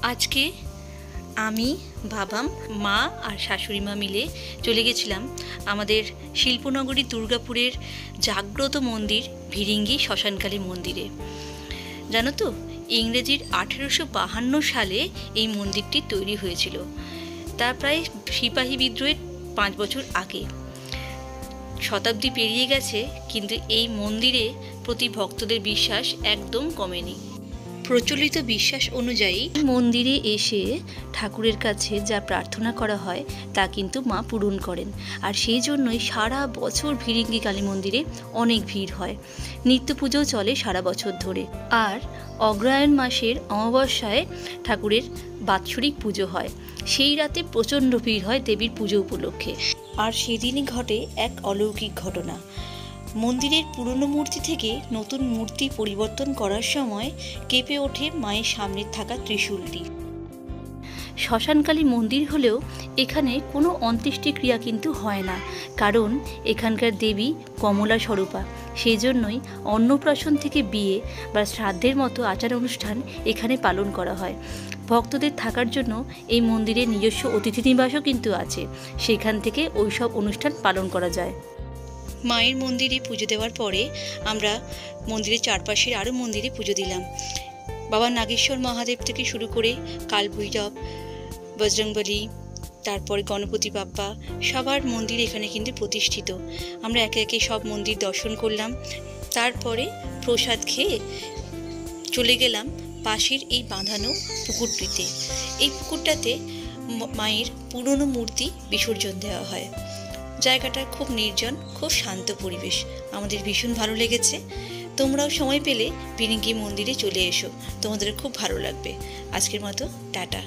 আজকে আমি বাবা মা আর শাশুড়ি মা মিলে চলে গেছিলাম আমাদের শিল্পনগরী দুর্গাপুরের জাগ্রত মন্দির ভিরিঙ্গি শ্মশানকালী মন্দিরে। জানো তো, ইংরেজির 1852 সালে এই মন্দিরটি তৈরি হয়েছিল। তা প্রায় সিপাহী বিদ্রোহের 5 বছর আগে। শতাব্দী পেরিয়ে গেছে, কিন্তু এই মন্দিরে প্রতি ভক্তদের বিশ্বাস একদম কমেনি। প্রচলিত বিশ্বাস অনুযায়ী মন্দিরে এসে ঠাকুরের কাছে যা প্রার্থনা করা হয় তা কিন্তু মা পূরণ করেন, আর সেই জন্যই সারা বছর ভিরিঙ্গি কালী মন্দিরে অনেক ভিড় হয়। নিত্য পুজোও চলে সারা বছর ধরে। আর অগ্রহায়ণ মাসের অমাবস্যায় ঠাকুরের বাৎসরিক পুজো হয়। সেই রাতে প্রচণ্ড ভিড় হয় দেবীর পুজো উপলক্ষে। আর সেদিনই ঘটে এক অলৌকিক ঘটনা। মন্দিরের পুরনো মূর্তি থেকে নতুন মূর্তি পরিবর্তন করার সময় কেঁপে ওঠে মায়ের সামনে থাকা ত্রিশূলটি। শ্মশানকালী মন্দির হলেও এখানে কোনো অন্ত্যেষ্টিক্রিয়া কিন্তু হয় না, কারণ এখানকার দেবী কমলা স্বরূপা। সেই জন্যই অন্নপ্রাশন থেকে বিয়ে বা শ্রাদ্ধের মতো আচার অনুষ্ঠান এখানে পালন করা হয়। ভক্তদের থাকার জন্য এই মন্দিরে নিজস্ব অতিথি নিবাসও কিন্তু আছে, সেখান থেকে ওইসব অনুষ্ঠান পালন করা যায়। মায়ের মন্দিরে পুজো দেওয়ার পরে আমরা মন্দিরের চারপাশের আরও মন্দিরে পুজো দিলাম। বাবা নাগেশ্বর মহাদেব থেকে শুরু করে কালভৈরব, বজরংবলী, তারপরে গণপতি বাপ্পা, সবার মন্দির এখানে কিন্তু প্রতিষ্ঠিত। আমরা একে একে সব মন্দির দর্শন করলাম। তারপরে প্রসাদ খেয়ে চলে গেলাম পাশের এই বাঁধানো পুকুরটিতে। এই পুকুরটাতে মায়ের পুরনো মূর্তি বিসর্জন দেওয়া হয়। জায়গাটা খুব নির্জন, খুব শান্ত পরিবেশ। আমাদের ভীষণ ভালো লেগেছে। তোমরাও সময় পেলে ভিরিঙ্গি মন্দিরে চলে এসো, তোমাদের খুব ভালো লাগবে। আজকের মতো টাটা।